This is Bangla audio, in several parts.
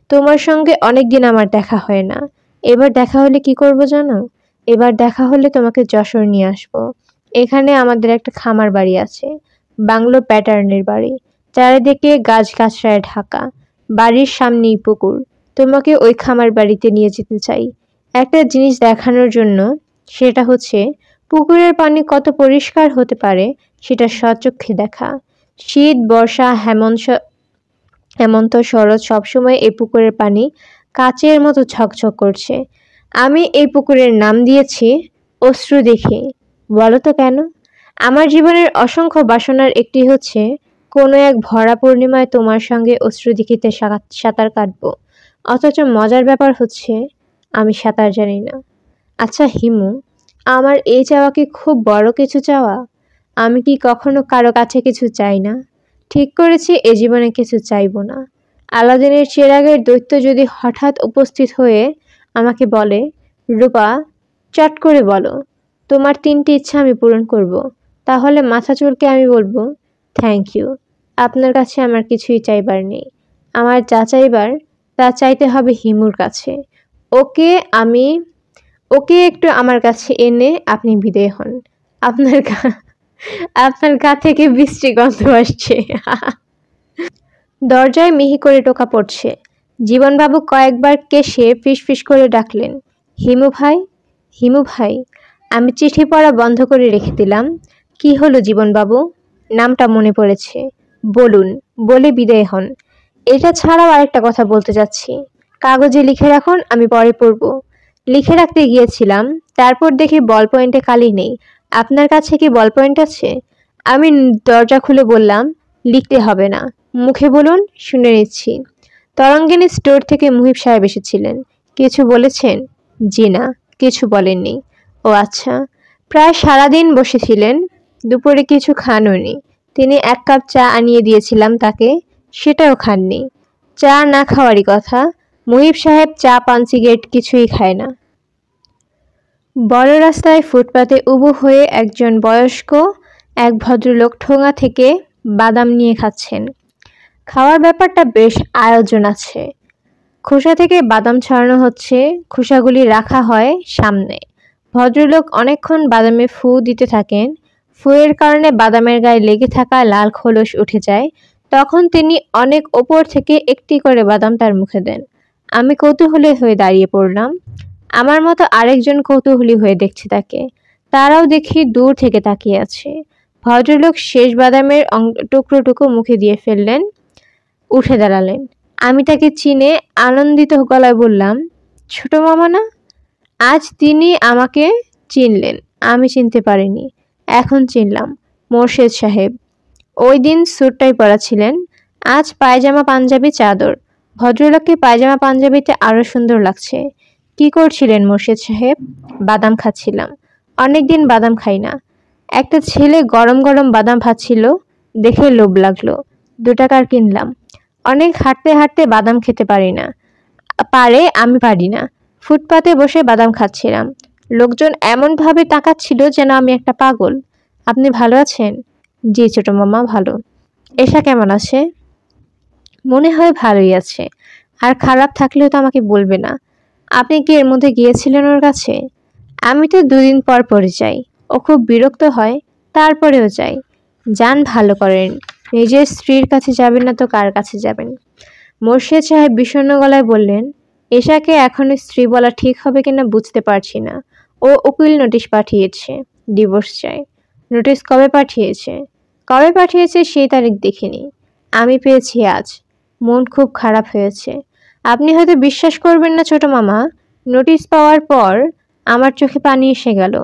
তোমার সঙ্গে অনেকদিন আমার দেখা হয় না। এবার দেখা হলে কি করব জানো? এবার দেখা হলে তোমাকে যশোর নিয়ে আসবো। এখানে আমাদের একটা খামার বাড়ি আছে, বাংলো প্যাটার্নের বাড়ি, চারিদিকে গাছগাছড়ায় ঢাকা, বাড়ির সামনেই পুকুর। তোমাকে ওই খামার বাড়িতে নিয়ে যেতে চাই একটা জিনিস দেখানোর জন্য। সেটা হচ্ছে পুকুরের পানি কত পরিষ্কার হতে পারে সেটা স্বচক্ষে দেখা। শীত, বর্ষা, হেমন্ত, শরৎ সবসময় এই পুকুরের পানি কাচের মতো ঝকঝক করছে। আমি এই পুকুরের নাম দিয়েছি অশ্রু দেখে। বলো তো কেন? আমার জীবনের অসংখ্য বাসনার একটি হচ্ছে কোনো এক ভরা পূর্ণিমায় তোমার সঙ্গে অশ্রু দিঘিতে সাঁতার কাটবো। অথচ মজার ব্যাপার হচ্ছে আমি সাঁতার জানি না। আচ্ছা হিমু, আমার এই চাওয়া কি খুব বড় কিছু চাওয়া? আমি কি কখনো কারো কাছে কিছু চাই না? ঠিক করেছি এ জীবনে কিছু চাইবো না। আলাদিনের চেরাগের দৈত্য যদি হঠাৎ উপস্থিত হয়ে আমাকে বলে, রূপা, চট করে বলো তোমার 3টি ইচ্ছা আমি পূরণ করব, তাহলে মাথা চুলকে আমি বলবো, থ্যাংক ইউ, আপনার কাছে আমার কিছুই চাইবার নেই। আমার যা চাইবার তা চাইতে হবে হিমুর কাছে। ওকে আমি ওকে একটু আমার কাছে এনে আপনি বিদেয় হন। আপনার গা আপনার গা থেকে বৃষ্টি গন্ধ আসছে। দরজায় মিহি করে টোকা পড়ছে। জীবনবাবু কয়েকবার কেশে ফিসফিস করে ডাকলেন, হিমু ভাই, হিমু ভাই। আমি চিঠি পড়া বন্ধ করে রেখে দিলাম। কি হলো জীবনবাবু? নামটা মনে পড়েছে। বলুন, বলে বিদায় হন। এটা ছাড়াও আরেকটা কথা বলতে যাচ্ছি। কাগজে লিখে রাখুন, আমি পরে পড়ব। লিখে রাখতে গিয়েছিলাম, তারপর দেখি বল পয়েন্টে কালি নেই। আপনার কাছে কি বল পয়েন্ট আছে? আমি দরজা খুলে বললাম, লিখতে হবে না, মুখে বলুন, শুনে নিচ্ছি। তরঙ্গিনী স্টোর থেকে মুহিব সাহেব এসেছিলেন। কিছু বলেছেন? জি না, কিছু বলেননি। ও আচ্ছা। প্রায় সারাদিন বসেছিলেন, দুপুরে কিছু খানওনি। তিনি 1 কাপ চা আনিয়ে দিয়েছিলাম তাকে, সেটাও খাননি। চা না খাওয়ারই কথা। মুহিব সাহেব চা, পান, সিগারেট কিছুই খায় না। বড় রাস্তায় ফুটপাতে উবু হয়ে একজন বয়স্ক এক ভদ্রলোক ঠোঙা থেকে বাদাম নিয়ে খাচ্ছেন। খাওয়ার ব্যাপারটা বেশ আয়োজন আছে। খোসা থেকে বাদাম ছাড়ানো হচ্ছে, খোসাগুলি রাখা হয় সামনে। ভদ্রলোক অনেকক্ষণ বাদামে ফু দিতে থাকেন। ফুয়ের কারণে বাদামের গায়ে লেগে থাকা লাল খোলস উঠে যায়। তখন তিনি অনেক ওপর থেকে একটি করে বাদাম তার মুখে দেন। আমি কৌতূহলী হয়ে দাঁড়িয়ে পড়লাম। আমার মতো আরেকজন কৌতূহলী হয়ে দেখছে তাকে। তারাও দেখি দূর থেকে তাকিয়ে আছে। ভদ্রলোক শেষ বাদামের টুকরোটুকু মুখে দিয়ে ফেললেন, উঠে দাঁড়ালেন। আমি তাকে চিনে আনন্দিত গলায় বললাম, ছোট মামা না? আজ তিনি আমাকে চিনলেন, আমি চিনতে পারিনি। এখন চিনলাম, মোরশেদ সাহেব। ওই দিন স্যুটটাই পরা ছিলেন, আজ পায়জামা, পাঞ্জাবি, চাদর। ভদ্রলোককে পায়জামা পাঞ্জাবিতে আরো সুন্দর লাগছে। কি করছিলেন মোরশেদ সাহেব? বাদাম খাচ্ছিলাম। অনেকদিন বাদাম খাই না। একটা ছেলে গরম গরম বাদাম ভাজছিল, দেখে লোভ লাগলো। 2 টাকার কিনলাম। অনেক হাঁটতে হাঁটতে বাদাম খেতে পারি না, আমি পারি না। ফুটপাতে বসে বাদাম খাচ্ছিলাম। লোকজন এমন ভাবে তাকাচ্ছিল যেন আমি একটা পাগল। আপনি ভালো আছেন? জি ছোট মামা, ভালো। এশা কেমন আছে? মনে হয় ভালোই আছে। আর খারাপ থাকলেও তো আমাকে বলবে না। আপনি কি এর মধ্যে গিয়েছিলেন ওর কাছে? আমি তো 2 দিন পর পরে যাই। ও খুব বিরক্ত হয়, তারপরেও যাই। যান, ভালো করেন। নিজের স্ত্রীর কাছে যাবেন না তো কার কাছে যাবেন? মোরশেদ সাহেব বিষণ্ণ গলায় বললেন, এশাকে এখন স্ত্রী বলা ঠিক হবে কিনা বুঝতে পারছি না। ও উকিল নোটিশ পাঠিয়েছে, ডিভোর্স চাই। নোটিশ কবে পাঠিয়েছে? কবে পাঠিয়েছে সেই তারিখ দেখিনি। আমি পেয়েছি আজ। মন খুব খারাপ হয়েছে। আপনি হয়তো বিশ্বাস করবেন না ছোট মামা, নোটিশ পাওয়ার পর আমার চোখে পানি এসে গেল।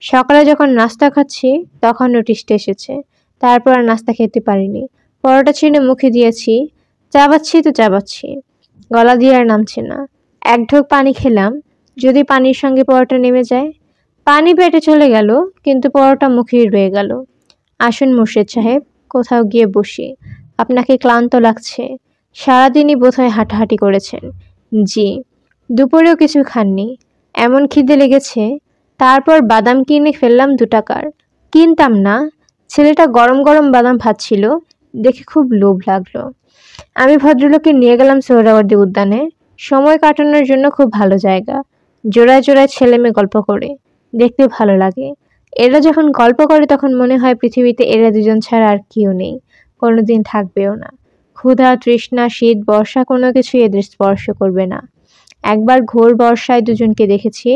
সকালে যখন নাস্তা খাচ্ছি তখন নোটিশটা এসেছে। তারপর আর নাস্তা খেতে পারিনি। পরোটা ছিঁড়ে মুখে দিয়েছি, চাবাচ্ছি তো চাবাচ্ছি, গলা দিয়ে আর নামছে না। 1 ঢোক পানি খেলাম, যদি পানির সঙ্গে পরোটা নেমে যায়। পানি পেটে চলে গেল, কিন্তু পরোটা মুখেই রয়ে গেল। আসুন মোরশেদ সাহেব, কোথাও গিয়ে বসি। আপনাকে ক্লান্ত লাগছে। সারাদিনই বোধহয় হাঁটাহাঁটি করেছেন। জি। দুপুরেও কিছু খাননি? এমন খিদে লেগেছে। তারপর বাদাম কিনে ফেললাম 2 টাকার। কিনতাম না, ছেলেটা গরম গরম বাদাম ভাজছিল, দেখে খুব লোভ লাগলো। আমি ভদ্রলোককে নিয়ে গেলাম সোহরাওয়ার্দী উদ্যানে। সময় কাটানোর জন্য খুব ভালো জায়গা। জোড়ায় জোড়ায় ছেলে মেয়ে গল্প করে, দেখতে ভালো লাগে। এরা যখন গল্প করে তখন মনে হয় পৃথিবীতে এরা দুজন ছাড়া আর কেউ নেই, কোনোদিন থাকবেও না। ক্ষুধা, তৃষ্ণা, শীত, বর্ষা কোনো কিছুই এদের স্পর্শ করবে না। একবার ঘোর বর্ষায় দুজনকে দেখেছি,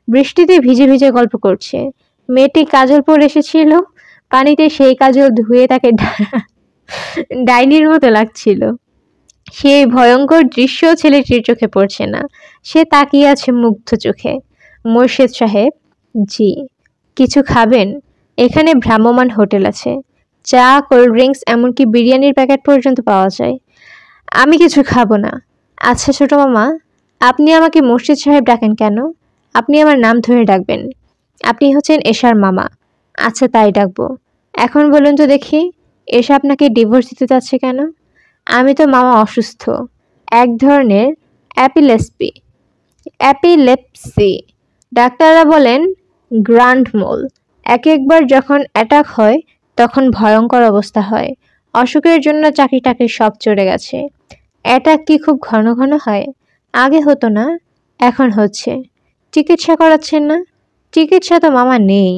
বৃষ্টিতে ভিজে ভিজে গল্প করছে। মেয়েটি কাজল পরে এসেছিল, পানিতে সেই কাজল ধুয়ে তাকে ডাইনির মতো লাগছিল। সেই ভয়ঙ্কর দৃশ্য ছেলেটির চোখে পড়ছে না। সে তাকিয়ে আছে মুগ্ধ চোখে। মোর্শেদ সাহেব, জি। কিছু খাবেন? এখানে ভ্রাম্যমাণ হোটেল আছে, চা, কোল্ড ড্রিঙ্কস, এমনকি বিরিয়ানির প্যাকেট পর্যন্ত পাওয়া যায়। আমি কিছু খাবো না। আচ্ছা ছোট মামা, আপনি আমাকে মোর্শেদ সাহেব ডাকেন কেন? আপনি আমার নাম ধরে ডাকবেন। আপনি হচ্ছেন এশার মামা। আচ্ছা তাই ডাকবো। এখন বলুন তো দেখি, এশা আপনাকে ডিভোর্স দিতে চাচ্ছে কেন? আমি তো মামা অসুস্থ, এক ধরনের অ্যাপিলেপসি। ডাক্তাররা বলেন গ্র্যান্ড মোল। একবার যখন অ্যাটাক হয় তখন ভয়ঙ্কর অবস্থা হয়। অসুখের জন্য চাকরি টাকরি সব চড়ে গেছে। অ্যাটাক কি খুব ঘন ঘন হয়? আগে হতো না, এখন হচ্ছে। চিকিৎসা করাচ্ছেন না? চিকিৎসা তো মামা নেই।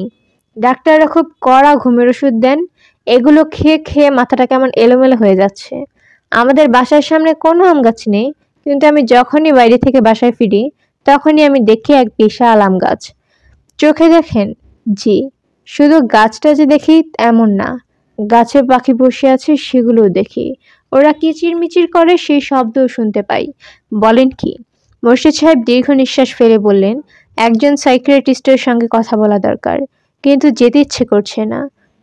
ডাক্তাররা খুব কড়া ঘুমের ওষুধ দেন। এগুলো খেয়ে খেয়ে মাথাটা কেমন এলোমেলো হয়ে যাচ্ছে। আমাদের বাসার সামনে কোনো আম গাছ নেই, কিন্তু আমি যখনই বাইরে থেকে বাসায় ফিরি তখনই আমি দেখি এক বিশাল আম গাছ। চোখে দেখেন? জি। শুধু গাছটা যে দেখি এমন না, গাছে পাখি বসে আছে সেগুলোও দেখি। ওরা কিচিরমিচির করে সেই শব্দও শুনতে পাই। বলেন কি? মোর্শেদ সাহেব দীর্ঘ নিঃশ্বাস ফেলে বললেন, একজন সাইকিয়াট্রিস্টের সঙ্গে কথা বলা দরকার, কিন্তু যেতে ইচ্ছে করছে না।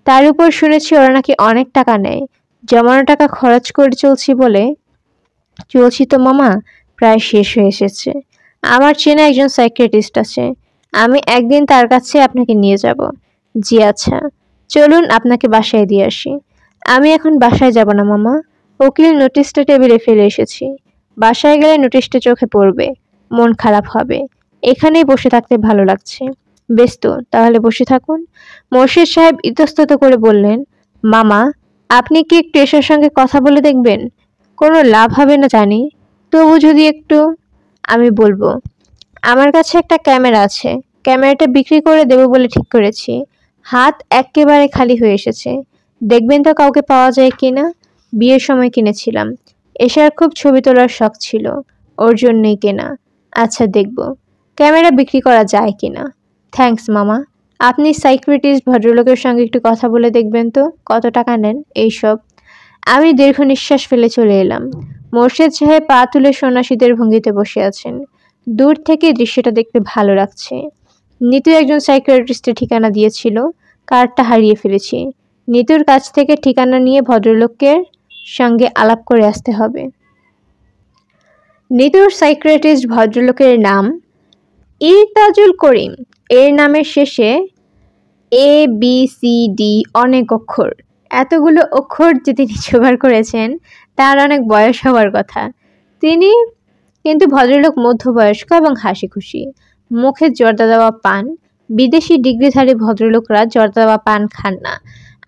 তার উপর শুনেছি ওরা নাকি অনেক টাকা নেয়। জমানো টাকা খরচ করে চলছি তো মামা, প্রায় শেষ হয়ে এসেছে। আমার চেনা একজন সাইকিয়াট্রিস্ট আছে, আমি একদিন তার কাছে আপনাকে নিয়ে যাব। জি আচ্ছা, চলুন আপনাকে বাসায় দিয়ে আসি। আমি এখন বাসায় যাব না মামা, উকিল নোটিশটা টেবিলে ফেলে এসেছি। বাসায় গেলে নোটিশটা চোখে পড়বে, মন খারাপ হবে। এখানেই বসে থাকতে ভালো লাগছে। বেশ তো, তাহলে বসে থাকুন। মোর্শেদ সাহেব ইতস্তত করে বললেন, মামা, আপনি কি একটু এশার সঙ্গে কথা বলে দেখবেন? কোনো লাভ হবে না জানি, তবু যদি একটু। আমি বলবো, আমার কাছে একটা ক্যামেরা আছে, ক্যামেরাটা বিক্রি করে দেবো বলে ঠিক করেছি। হাত একেবারে খালি হয়ে এসেছে। দেখবেন তো কাউকে পাওয়া যায় কিনা। বিয়ের সময় কিনেছিলাম। এশার খুব ছবি তোলার শখ ছিল, ওর জন্যই কেনা। আচ্ছা দেখব ক্যামেরা বিক্রি করা যায় কিনা। থ্যাঙ্কস মামা। আপনি সাইকিয়াট্রিস্ট ভদ্রলোকের সঙ্গে একটু কথা বলে দেখবেন তো কত টাকা নেন এইসব। আমি দীর্ঘ নিঃশ্বাস ফেলে চলে এলাম। মোর্শেদ সাহেব পা তুলে সন্ন্যাসীদের ভঙ্গিতে বসে আছেন। দূর থেকে দৃশ্যটা দেখতে ভালো লাগছে। নিতু একজন সাইকিয়াট্রিস্টের ঠিকানা দিয়েছিল, কার্ডটা হারিয়ে ফেলেছি। নিতুর কাছ থেকে ঠিকানা নিয়ে ভদ্রলোকের সঙ্গে আলাপ করে আসতে হবে। নিতুর সাইকিয়াট্রিস্ট ভদ্রলোকের নাম ইরতাজুল করিম। এর নামের শেষে ABCD অনেক অক্ষর। এতগুলো অক্ষর যে তিনি জোগাড় করেছেন তার অনেক বয়স হওয়ার কথা। তিনি কিন্তু ভদ্রলোক মধ্যবয়স্ক এবং হাসি খুশি। মুখে জর্দা দেওয়া পান। বিদেশি ডিগ্রিধারী ভদ্রলোকরা জর্দা দেওয়া পান খান না,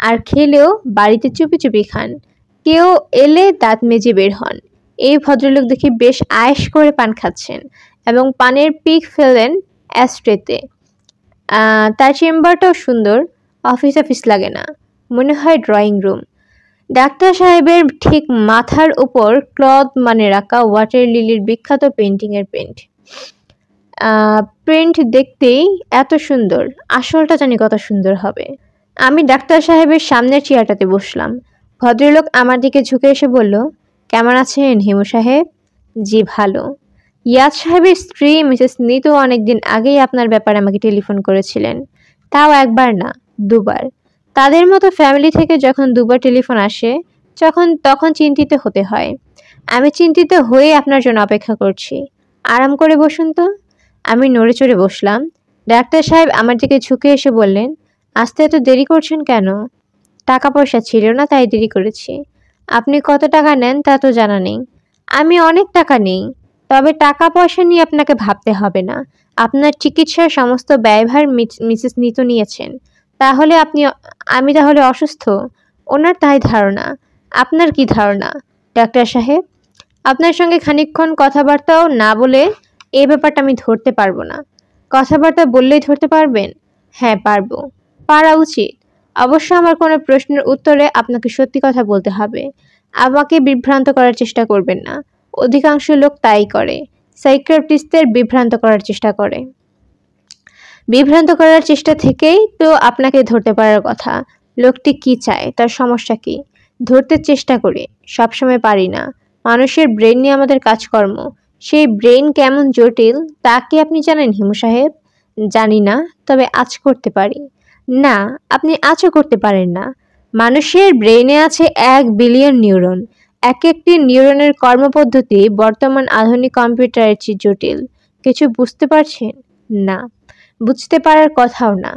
আর খেলেও বাড়িতে চুপি চুপি খান। কেউ এলে দাঁত মেজে বের হন। এই ভদ্রলোক দেখি বেশ আয়েশ করে পান খাচ্ছেন এবং পানের পিক ফেলেন অ্যাশট্রেতে। তার চেম্বারটাও সুন্দর, অফিস লাগে না, মনে হয় ড্রয়িং রুম। ডাক্তার সাহেবের ঠিক মাথার উপর ক্লথ মানে রাখা ওয়াটার লিলির বিখ্যাত পেন্টিংয়ের প্রিন্ট দেখতেই এত সুন্দর, আসলটা জানি কত সুন্দর হবে। আমি ডাক্তার সাহেবের সামনের চেয়ারটাতে বসলাম। ভদ্রলোক আমার দিকে ঝুঁকে এসে বলল, কেমন আছেন হিমু সাহেব? জি ভালো। ইয়াদ সাহেবের স্ত্রী মিসেস নিতু অনেকদিন আগেই আপনার ব্যাপারে আমাকে টেলিফোন করেছিলেন, তাও একবার না, দুবার। তাদের মতো ফ্যামিলি থেকে যখন দুবার টেলিফোন আসে তখন চিন্তিত হতে হয়। আমি চিন্তিত হয়ে আপনার জন্য অপেক্ষা করছি। আরাম করে বসুন তো। আমি নড়ে চড়ে বসলাম। ডাক্তার সাহেব আমার দিকে ঝুঁকে এসে বললেন, আসতে এত দেরি করছেন কেন? টাকা পয়সা ছিল না তাই দেরি করেছি। আপনি কত টাকা নেন তা তো জানা নেই। আমি অনেক টাকা নেই, তবে টাকা পয়সা নিয়ে আপনাকে ভাবতে হবে না। আপনার চিকিৎসার সমস্ত ব্যয়ভার মিসেস নিতু নিয়েছেন। আমি তাহলে অসুস্থ? ওনার তাই ধারণা। আপনার কি ধারণা? ডাক্তার সাহেব, আপনার সঙ্গে খানিকক্ষণ কথাবার্তাও না বলে এই ব্যাপারটা আমি ধরতে পারবো না। কথাবার্তা বললেই ধরতে পারবেন? হ্যাঁ, পারবো। পারা উচিত। অবশ্য আমার কোনো প্রশ্নের উত্তরে আপনাকে সত্যি কথা বলতে হবে। আমাকে বিভ্রান্ত করার চেষ্টা করবেন না। অধিকাংশ লোক তাই করে। সাইকিয়াট্রিস্টদের বিভ্রান্ত করার চেষ্টা করে। বিভ্রান্ত করার চেষ্টা থেকেই তো আপনাকে ধরতে পারার কথা। লোকটি কি চায়, তার সমস্যা কি? ধরতে চেষ্টা করি, সবসময় পারি না। মানুষের ব্রেন নিয়ে আমাদের কাজকর্ম, সেই ব্রেন কেমন জটিল তা কি আপনি জানেন হিমু সাহেব? জানি না, তবে আঁচ করতে পারি। না, আপনি আঁচও করতে পারেন না। মানুষের ব্রেনে আছে 1 বিলিয়ন নিউরন। এক একটি নিউরনের কর্মপদ্ধতি বর্তমান আধুনিক কম্পিউটারের চেয়ে জটিল। কিছু বুঝতে পারছেন? না, বুঝতে পারার কথাও না।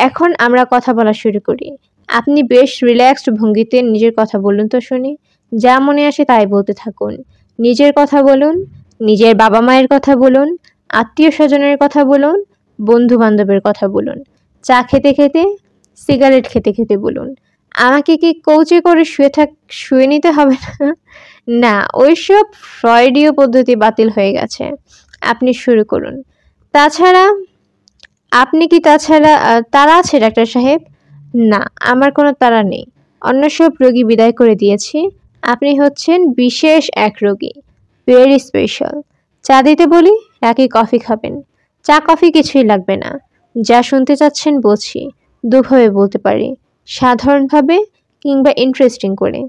এখন আমরা কথা বলা শুরু করি। আপনি বেশ রিল্যাক্সড ভঙ্গিতে নিজের কথা বলুন তো শুনি। যা মনে আসে তাই বলতে থাকুন। নিজের কথা বলুন, নিজের বাবা মায়ের কথা বলুন, আত্মীয় স্বজনের কথা বলুন, বন্ধু বান্ধবের কথা বলুন। চা খেতে খেতে, সিগারেট খেতে খেতে বলুন। আমাকে কি কৌচে করে শুয়ে নিতে হবে না? না, ওইসব ফ্রয়েডীয় পদ্ধতি বাতিল হয়ে গেছে। আপনি শুরু করুন। তাছাড়া তাড়া আছে ডাক্তার সাহেব? না, আমার কোনো তাড়া নেই। অন্য সব রোগী বিদায় করে দিয়েছি। আপনি হচ্ছেন বিশেষ এক রোগী, ভেরি স্পেশাল। চা দিতে বলি নাকি কফি খাবেন? চা কফি কিছুই লাগবে না। যা শুনতে চাচ্ছেন বলছি। দুভাবে বলতে পারি, সাধারণভাবে কিংবা ইন্টারেস্টিং করে।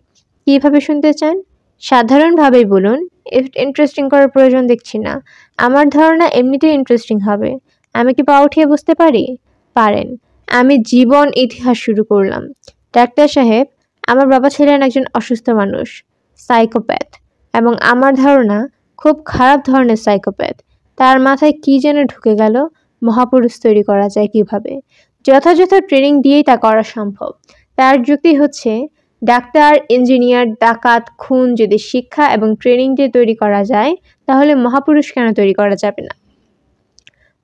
কিভাবে শুনতে চান? সাধারণভাবেই বলুন। ইন্টারেস্টিং করার প্রয়োজন দেখছি না। আমার ধারণা এমনিতেই ইন্টারেস্টিং হবে। আমি কি পা উঠিয়ে বুঝতে পারি? পারেন। আমি জীবন ইতিহাস শুরু করলাম। ডাক্তার সাহেব, আমার বাবা ছিলেন একজন অসুস্থ মানুষ, সাইকোপ্যাথ, এবং আমার ধারণা খুব খারাপ ধরনের সাইকোপ্যাথ। তার মাথায় কি যেন ঢুকে গেল, মহাপুরুষ তৈরি করা যায় কিভাবে? যথাযথ ট্রেনিং দিয়েই তা করা সম্ভব। তার যুক্তি হচ্ছে, ডাক্তার, ইঞ্জিনিয়ার, ডাকাত, খুন যদি শিক্ষা এবং ট্রেনিং দিয়ে তৈরি করা যায়, তাহলে মহাপুরুষ কেন তৈরি করা যাবে না?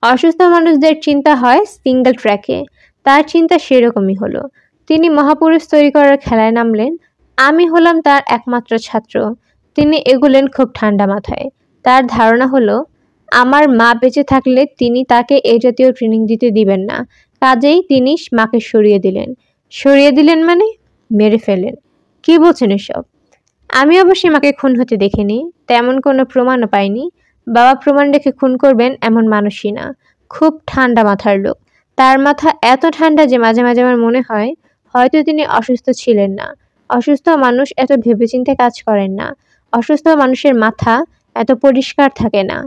অসুস্থ মানুষদের চিন্তা হয় সিঙ্গেল ট্র্যাকে। তার চিন্তা সেরকমই হলো। তিনি মহাপুরুষ তৈরি করার খেলায় নামলেন। আমি হলাম তার একমাত্র ছাত্র। তিনি এগোলেন খুব ঠান্ডা মাথায়। তার ধারণা হলো, আমার মা বেঁচে থাকলে তিনি তাকে এই জাতীয় ট্রেনিং দিতে দিবেন না। কাজেই তিনি মাকে সরিয়ে দিলেন। সরিয়ে দিলেন মানে? মেরে ফেলেন। কি বলছেন এসব? আমি অবশ্যই মাকে খুন হতে দেখিনি, তেমন কোনো প্রমাণও পাইনি। বাবা প্রমাণ রেখে খুন করবেন এমন মানুষই না। খুব ঠান্ডা মাথার লোক। তার মাথা এত ঠান্ডা যে মাঝে মাঝে আমার মনে হয় হয়তো তিনি অসুস্থ ছিলেন না। অসুস্থ মানুষ এত ভেবেচিন্তে কাজ করেন না। অসুস্থ মানুষের মাথা এত পরিষ্কার থাকে না।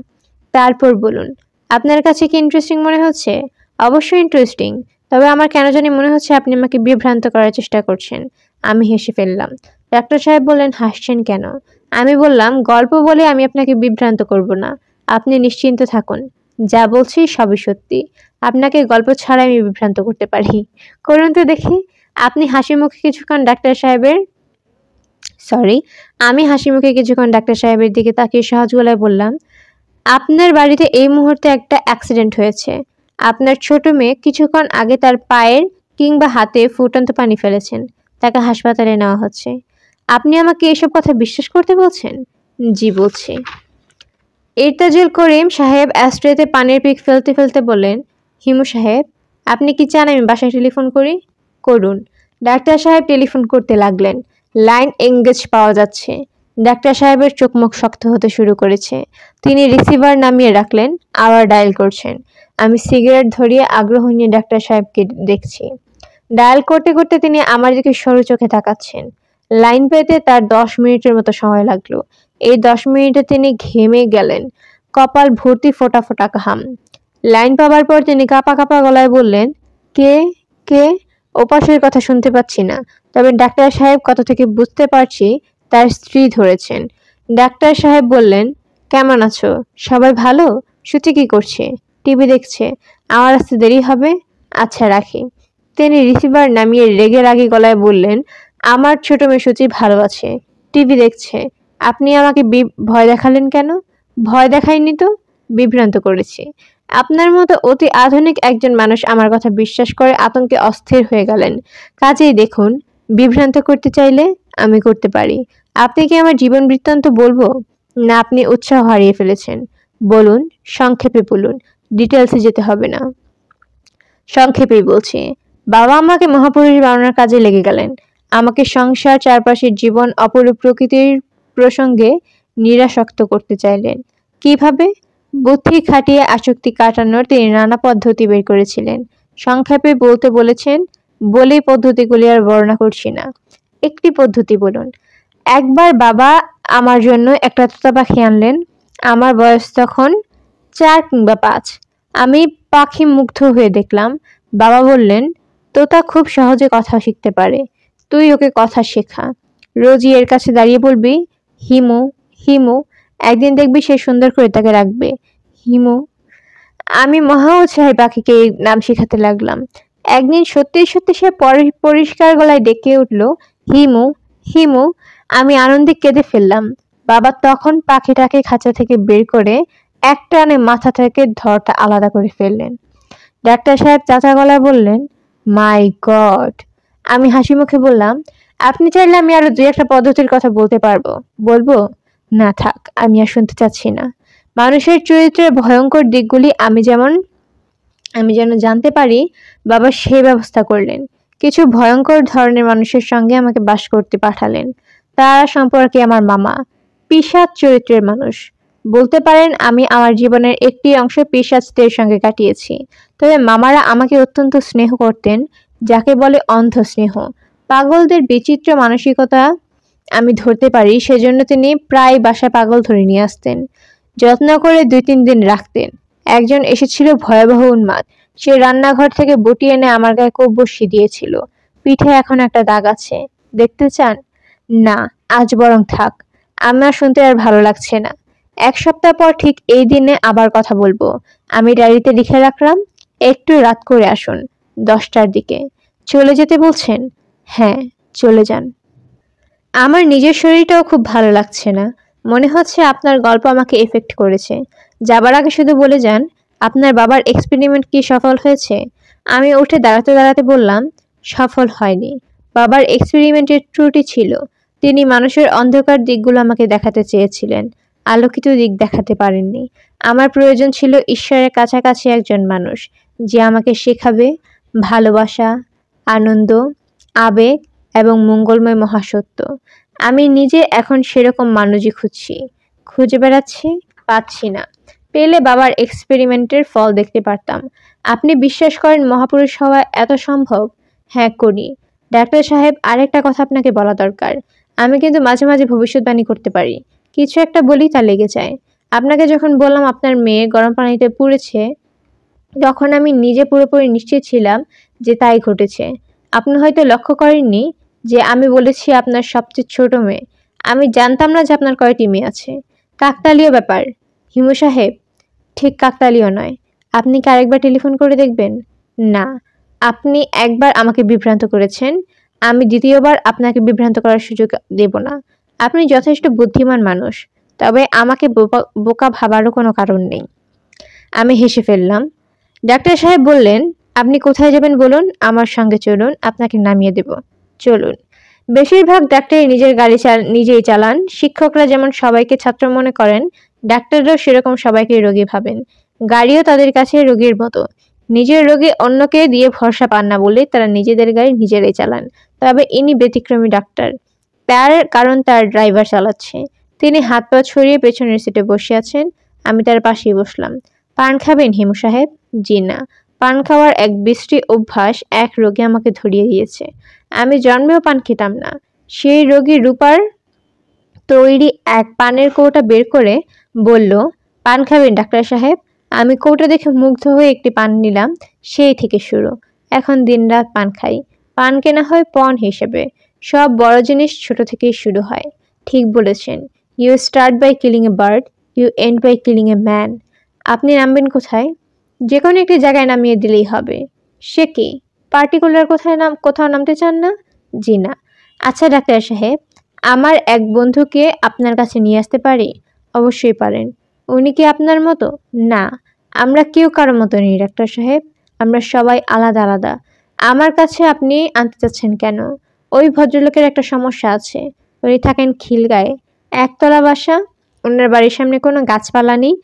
তারপর বলুন, আপনার কাছে কি ইন্টারেস্টিং মনে হচ্ছে? অবশ্যই ইন্টারেস্টিং, তবে আমার কেন জানি মনে হচ্ছে আপনি আমাকে বিভ্রান্ত করার চেষ্টা করছেন। আমি হেসে ফেললাম। ডাক্তার সাহেব বললেন, হাসছেন কেন? আমি বললাম, গল্প বলে আমি আপনাকে বিভ্রান্ত করব না। আপনি নিশ্চিন্ত থাকুন। যা বলছি সবই সত্যি। আপনাকে গল্প ছাড়া আমি বিভ্রান্ত করতে পারি। করুন তো দেখি। আপনি হাসি মুখে কিছুক্ষণ ডাক্তার সাহেবের আমি হাসি মুখে কিছুক্ষণ ডাক্তার সাহেবের দিকে তাকিয়ে সহজ গলায় বললাম, আপনার বাড়িতে এই মুহূর্তে একটা অ্যাক্সিডেন্ট হয়েছে। আপনার ছোট মেয়ে কিছুক্ষণ আগে তার পায়ের কিংবা হাতে ফুটন্ত পানি ফেলেছেন। তাকে হাসপাতালে নেওয়া হচ্ছে। আপনি আমাকে এসব কথা বিশ্বাস করতে বলছেন? জি, বলছি। ইরতাজুল করিম সাহেব অ্যাস্ট্রেতে পানির পিক ফেলতে ফেলতে বললেন, হিমু সাহেব, আপনি কি চান আমি বাসায় টেলিফোন করি? করুন। ডাক্তার সাহেব টেলিফোন করতে লাগলেন। লাইন এঙ্গেজ পাওয়া যাচ্ছে। ডাক্তার সাহেবের চোখ মুখ শক্ত হতে শুরু করেছে। তিনি রিসিভার নামিয়ে রাখলেন, আবার ডায়াল করছেন। আমি সিগারেট ধরিয়ে আগ্রহ নিয়ে ডাক্তার সাহেবকে দেখছি। ডায়াল করতে করতে তিনি আমার দিকে সরু চোখে তাকাচ্ছেন। লাইন পেতে তার 10 মিনিটের মতো সময় লাগলো। এই 10 মিনিটে তিনি ঘেমে গেলেন, কপাল ভর্তি ফোঁটা ফোঁটা ঘাম। লাইন পাবার পর তিনি কাঁপা কাঁপা গলায় বললেন, কে কে? ওপাশের কথা শুনতে পাচ্ছি না, তবে ডাক্তার সাহেব কত থেকে বুঝতে পারছি তার স্ত্রী ধরেছেন। ডাক্তার সাহেব বললেন, কেমন আছো? সবাই ভালো? সুচি কি করছে? টিভি দেখছে। আমার আসতে দেরি হবে। আচ্ছা, রাখি। তিনি রিসিভার নামিয়ে রেগে রাগে গলায় বললেন, আমার ছোট মেয়ে সুচি ভালো আছে, টিভি দেখছে। আপনি আমাকে ভয় দেখালেন কেন? ভয় দেখাইনি তো, বিভ্রান্ত করেছি। আপনার মতো অতি আধুনিক একজন মানুষ আমার কথা বিশ্বাস করে আতঙ্কে অস্থির হয়ে গেলেন। কাজেই দেখুন, বিভ্রান্ত করতে চাইলে আমি করতে পারি। আপনি কি আমার জীবন বৃত্তান্ত বলবো, না আপনি উৎসাহ হারিয়ে ফেলেছেন? বলুন, সংক্ষেপে বলুন, ডিটেলসে যেতে হবে না। সংক্ষেপেই বলছি। বাবা আমাকে মহাপুরুষ বানানোর কাজে লেগে গেলেন। আমাকে সংসার, চারপাশের জীবন, অপরূপ প্রকৃতির প্রসঙ্গে নিরাসক্ত করতে চাইলেন। কিভাবে? বুদ্ধি খাটিয়ে আসক্তি কাটানোর তিনি নানা পদ্ধতি বের করেছিলেন। সংক্ষেপে বলতে বলেছেন, বলেই পদ্ধতিগুলি আর বর্ণনা করছি না। একটি পদ্ধতি বলুন। একবার বাবা আমার জন্য একটা তোতা পাখি আনলেন। আমার বয়স তখন 4 কিংবা 5। আমি পাখি মুগ্ধ হয়ে দেখলাম। বাবা বললেন, তোতা খুব সহজে কথা শিখতে পারে, তুই ওকে কথা শেখা। রোজই এর কাছে দাঁড়িয়ে বলবি, হিমু হিমু, একদিন দেখবি সে সুন্দর করে তাকে রাখবে, হিমু। আমি মহা উৎসাহে পাখিকে এই নাম শেখাতে লাগলাম। একদিন সত্যি সত্যি সে পরিষ্কার গলায় ডেকে উঠল, হিমু হিমু। আমি আনন্দে কেঁদে ফেললাম। বাবা তখন পাখিটাকে খাঁচা থেকে বের করে এক টানে মাথা থেকে ধরটা আলাদা করে ফেললেন। ডাক্তার সাহেব চাচা গলায় বললেন, মাই গড। আমি হাসি মুখে বললাম, আপনি চাইলে আমি আরো 2-1টা পদ্ধতির কথা বলতে পারবো। বলবো? না থাক, আমি আর শুনতে চাচ্ছি না। মানুষের চরিত্রের ভয়ঙ্কর দিকগুলি আমি যেন জানতে পারি, বাবা সেই ব্যবস্থা করলেন। কিছু ভয়ঙ্কর ধরনের মানুষের সঙ্গে আমাকে বাস করতে পাঠালেন। তারা সম্পর্কে আমার মামা, পিশাচ চরিত্রের মানুষ। বলতে পারেন আমি আমার জীবনের একটি অংশ পিশাচদের সঙ্গে কাটিয়েছি। তবে মামারা আমাকে অত্যন্ত স্নেহ করতেন, যাকে বলে অন্ধ স্নেহ। পাগলদের বিচিত্র মানসিকতা আমি ধরতে পারি, সেজন্য তিনি প্রায় বাসায় পাগল ধরে নিয়ে আসতেন। যত্ন করে 2-3 দিন রাখতেন। একজন এসেছিল ভয়াবহ উন্মাদ। সে রান্নাঘর থেকে বটি এনে আমার গায়ে কোপ বসিয়ে দিয়েছিল। পিঠে এখন একটা দাগ আছে। দেখতে চান? না, আজ বরং থাক। আমার শুনতে আর ভালো লাগছে না। 1 সপ্তাহ পর ঠিক এই দিনে আবার কথা বলবো। আমি ডায়েরিতে লিখে রাখলাম, একটু রাত করে আসুন, 10টার দিকে। চলে যেতে বলছেন? হ্যাঁ, চলে যান। আমার নিজের শরীরটাও খুব ভালো লাগছে না। মনে হচ্ছে আপনার গল্প আমাকে এফেক্ট করেছে। যাবার আগে শুধু বলে যান, আপনার বাবার এক্সপেরিমেন্ট কি সফল হয়েছে? আমি উঠে দাঁড়াতে দাঁড়াতে বললাম, সফল হয়নি। বাবার এক্সপেরিমেন্টের ত্রুটি ছিল। তিনি মানুষের অন্ধকার দিকগুলো আমাকে দেখাতে চেয়েছিলেন, আলোকিত দিক দেখাতে পারেননি। আমার প্রয়োজন ছিল ঈশ্বরের কাছাকাছি একজন মানুষ, যে আমাকে শেখাবে ভালোবাসা, আনন্দ, আবেগ এবং মঙ্গলময় মহাসত্য। আমি নিজে এখন সেরকম মানুষই খুঁজছি, খুঁজে বেড়াচ্ছি, পাচ্ছি না। পেলে বাবার এক্সপেরিমেন্টের ফল দেখতে পারতাম। আপনি বিশ্বাস করেন মহাপুরুষ হওয়া এত সম্ভব? হ্যাঁ, করি। ডাক্তার সাহেব, আরেকটা কথা আপনাকে বলা দরকার। আমি কিন্তু মাঝে মাঝে ভবিষ্যৎবাণী করতে পারি। কিছু একটা বলি তা লেগে যায়। আপনাকে যখন বললাম আপনার মেয়ে গরম পানিতে পুড়েছে, তখন আমি নিজে পুরোপুরি নিশ্চিত ছিলাম যে তাই ঘটেছে। আপনি হয়তো লক্ষ্য করেননি যে আমি বলেছি আপনার সবচেয়ে ছোট মেয়ে। আমি জানতাম না যে আপনার কয়টি মেয়ে আছে। কাকতালীয় ব্যাপার, হিমু সাহেব। ঠিক কাকতালীয় নয়। আপনি কি আরেকবার টেলিফোন করে দেখবেন? না, আপনি একবার আমাকে বিভ্রান্ত করেছেন। আমি দ্বিতীয়বার আপনাকে বিভ্রান্ত করার সুযোগ দেব না। আপনি যথেষ্ট বুদ্ধিমান মানুষ, তবে আমাকে বোকা ভাবারও কোনো কারণ নেই। আমি হেসে ফেললাম। ডাক্তার সাহেব বললেন, আপনি কোথায় যাবেন বলুন? আমার সঙ্গে চলুন, আপনাকে নামিয়ে দেব। চলুন। বেশিরভাগ ডাক্তারই নিজের গাড়ি নিজেই চালান। শিক্ষকরা যেমন সবাইকে ছাত্র মনে করেন, ডাক্তাররাও সেরকম সবাইকে রোগী ভাবেন। গাড়িও তাদের কাছে রোগীর মতো। নিজের রোগী অন্যকে দিয়ে ভরসা পান না বলে তারা নিজেদের গাড়ি নিজেরাই চালান। তবে ইনি ব্যতিক্রমী ডাক্তার। তার কারণ তার ড্রাইভার চালাচ্ছে। তিনি হাত পা ছড়িয়ে পেছনের সিটে বসে আছেন। আমি তার পাশেই বসলাম। পান খাবেন হিমু সাহেব? জি না। পান খাওয়ার এক বিশ্রী অভ্যাস এক রোগী আমাকে ধরিয়ে দিয়েছে। আমি জন্মেও পান খেতাম না। সেই রোগী রূপার তৈরি এক পানের কৌটা বের করে বলল, পান খাবেন ডাক্তার সাহেব? আমি কৌটা দেখে মুগ্ধ হয়ে একটি পান নিলাম। সেই থেকে শুরু। এখন দিনরাত পান খাই। পান কেনা হয় পণ হিসেবে। সব বড় জিনিস ছোট থেকেই শুরু হয়। ঠিক বলেছেন। You start by killing a bird, you end by killing a man. আপনি নামবেন কোথায়? যে কোনো একটি জায়গায় নামিয়ে দিলেই হবে। সে কি, পার্টিকুলার কোথাও নামতে চান না? জি না। আচ্ছা ডাক্তার সাহেব, আমার এক বন্ধুকে আপনার কাছে নিয়ে আসতে পারি? অবশ্যই পারেন। উনি কি আপনার মতো? না, আমরা কেউ কারো মতো নেই ডাক্তার সাহেব। আমরা সবাই আলাদা আলাদা। আমার কাছে আপনি আনতে চাচ্ছেন কেন? ওই ভদ্রলোকের একটা সমস্যা আছে। উনি থাকেন খিলগাঁয়ে, একতলা বাসা, ওনার বাড়ির সামনে কোনো গাছপালা নেই।